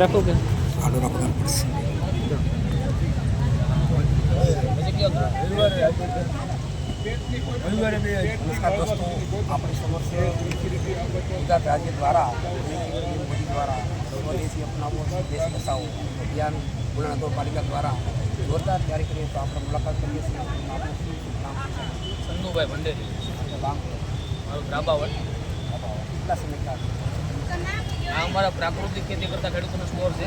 રાખો કે આડો રાખવું પડશે. નમસ્કાર દોસ્તો, આપણી સમક્ષ ગુજરાત રાજ્ય દ્વારા મોદી દ્વારા સ્વદેશી અપનાવો દેશ બસાવો અભિયાન પુણા નગરપાલિકા દ્વારા જોરદાર તૈયારી કરીએ તો આપણે મુલાકાત કરીએ છીએ. સંધુભાઈ ભંડેરી મારું રાબાવટ. કેટલા સમયથી આ અમારા પ્રાકૃતિક ખેતી કરતા ખેડૂતોનો સ્ટોર છે.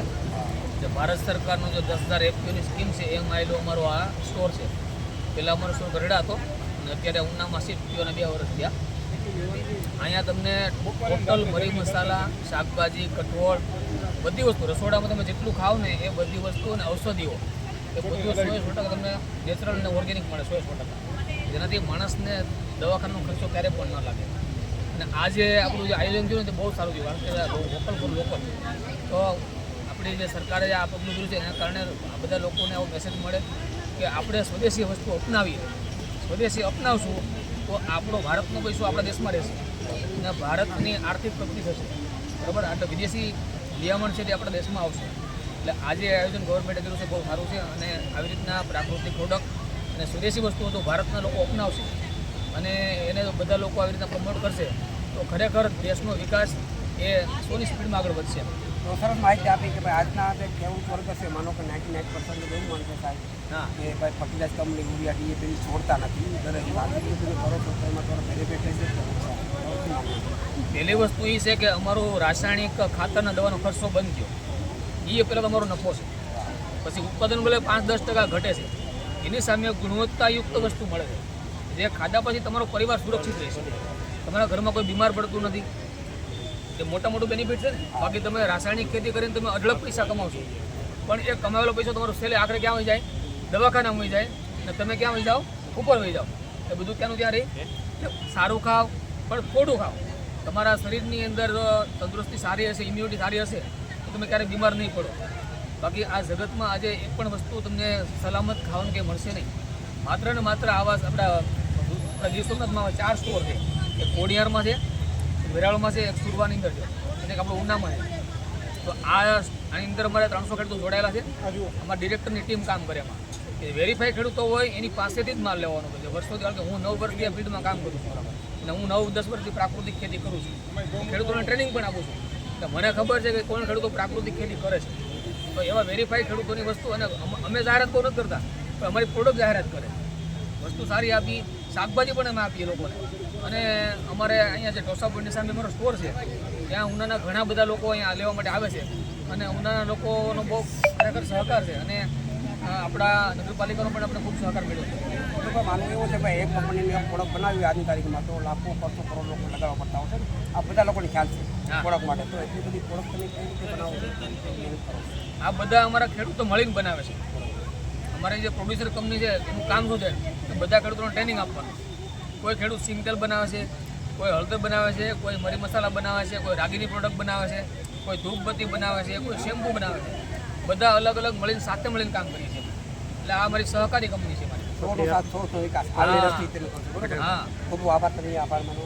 જે ભારત સરકારનું જે 10,000 એફપીઓની સ્કીમ છે એમાં આવેલો અમારો આ સ્ટોર છે. પહેલાં અમારો સ્ટોર ગરડા હતો અને અત્યારે ઉનામાં શિફ્ટ થયો અને 2 વર્ષ થયા. અહીંયા તમને ટોટલ મરી મસાલા, શાકભાજી, કઠોળ, બધી વસ્તુ રસોડામાં તમે જેટલું ખાવ ને એ બધી વસ્તુ અને ઔષધિઓ એ બધી 100% તમને નેચરલ અને ઓર્ગેનિક મળે 100%, જેનાથી માણસને દવાખાનાનો ખર્ચો ક્યારે પણ ન લાગે. અને આ જે આપણું જે આયોજન થયું ને તે બહુ સારું થયું, કારણ કે વોકલ ફોર લોકલ. તો આપણી જે સરકારે આ પગલું કર્યું છે એના કારણે આ બધા લોકોને એવો મેસેજ મળે કે આપણે સ્વદેશી વસ્તુ અપનાવીએ. સ્વદેશી અપનાવશું તો આપણો ભારતનો પૈસો આપણા દેશમાં રહેશે અને ભારતની આર્થિક પ્રગતિ થશે. બરાબર, એટલે વિદેશી નિયમન છે તે આપણા દેશમાં આવશે. એટલે આજે આયોજન ગવર્મેન્ટે કર્યું છે બહુ સારું છે. અને આવી રીતના પ્રાકૃતિક પ્રોડક્ટ અને સ્વદેશી વસ્તુઓ તો ભારતના લોકો અપનાવશે અને એને બધા લોકો આવી રીતના પ્રમોટ કરશે તો ખરેખર દેશનો વિકાસ એ 100ની સ્પીડમાં આગળ વધશે. તો સરસ માહિતી આપી કે ભાઈ આજના જે ખેડૂત વર્ગ છે, માનો કે 99% એવું માનશે સાહેબ કે ભાઈ ફર્ટિલાઇઝ કંપની યુરિયા ડીએપી છોડતા નથી. દરેક આર્થિક રીતે કરો છો તો એમાં થોડો બેનિફિટ રહેશે. પહેલી વસ્તુ એ છે કે અમારો રાસાયણિક ખાતરના દવાનો ખર્ચો બંધ થયો. એ પહેલાં તમારો નફો છે. પછી ઉત્પાદન ભલે 5-10% ઘટે છે, એની સામે ગુણવત્તાયુક્ત વસ્તુ મળે છે જે ખાધા પછી તમારો પરિવાર સુરક્ષિત રહેશે. તમારા ઘરમાં કોઈ બીમાર પડતું નથી. એ મોટું બેનિફિટ છે ને. બાકી તમે રાસાયણિક ખેતી કરીને તમે અઢળક પૈસા કમાવશો, પણ એ કમાવેલો પૈસો તમારો છેલ્લે આખરે ક્યાં વહી જાય? દવાખાનામાં વહી જાય. અને તમે ક્યાં વહી જાઓ? ઉપર વહી જાઓ. એ બધું ત્યાંનું ત્યાં રહી. સારું ખાવ પણ થોડું ખાવ. તમારા શરીરની અંદર તંદુરસ્તી સારી હશે, ઇમ્યુનિટી સારી હશે તો તમે ક્યારેય બીમાર નહીં પડો. બાકી આ જગતમાં આજે એક પણ વસ્તુ તમને સલામત ખાવાનું કંઈ મળશે નહીં. માત્ર ને માત્ર આવા આપણા ગીર સોમનાથમાં 4 સ્ટોર છે. એક કોડિયારમાં છે, વેરાવળમાં છે, એક સુરવાની અંદર છે અને એક આપણું ઉનામાં છે. તો આની અંદર અમારે 300 ખેડૂતો જોડાયેલા છે. અમારા ડિરેક્ટરની ટીમ કામ કરે એમાં. કે વેરીફાઈ ખેડૂતો હોય એની પાસેથી જ માલ લેવાનો હોય છે વર્ષોથી. કારણ કે હું 9 વર્ષથી આ ફિલ્ડમાં કામ કરું છું અને હું 9-10 વર્ષથી પ્રાકૃતિક ખેતી કરું છું. ખેડૂતોને ટ્રેનિંગ પણ આપું છું. એટલે મને ખબર છે કે કોણ ખેડૂતો પ્રાકૃતિક ખેતી કરે છે. તો એવા વેરીફાઈ ખેડૂતોની વસ્તુ, અને અમે જાહેરાત બહુ નથી કરતા પણ અમારી પ્રોડક્ટ જાહેરાત કરે. વસ્તુ સારી આપી, શાકભાજી પણ અમે આપીએ લોકોને. અને અમારે અહીંયા જે ઢોસા પોઈન્ટની સામે અમારો સ્ટોર છે ત્યાં ઉનાના ઘણા બધા લોકો અહીંયા લેવા માટે આવે છે અને ઉનાના લોકોનો બહુ ખરેખર સહકાર છે. અને આપણા નગરપાલિકાનો પણ આપણે ખૂબ સહકાર મળ્યો છે. તો માનવું એવું છે ભાઈ, એક કંપનીની પ્રોડક્ટ બનાવી આજની તારીખમાં તો લાખો ખર્ચો કરોડ લોકો લગાવવા પડતા હોય છે. આ બધા લોકોને ખ્યાલ છે પ્રોડક્ટ માટે. તો એટલી બધી પ્રોડક્ટ તમે કઈ રીતે બનાવો છો? આ બધા અમારા ખેડૂતો મળીને બનાવે છે. અમારી જે પ્રોડ્યુસર કંપની છે એનું કામ શું છે કે બધા ખેડૂતોને ટ્રેનિંગ આપવાનું. કોઈ ખેડૂત સિંગતેલ બનાવે છે, કોઈ હળદર બનાવે છે, કોઈ મરી મસાલા બનાવે છે, કોઈ રાગીની પ્રોડક્ટ બનાવે છે, કોઈ ધૂપબત્તી બનાવે છે, કોઈ શેમ્પૂ બનાવે છે. બધા અલગ અલગ મળીને સાથે મળીને કામ કરીએ છીએ. એટલે આ અમારી સહકારી કંપની છે. વિકાસ. હા, ખૂબ આભાર. તમે આભાર માનો.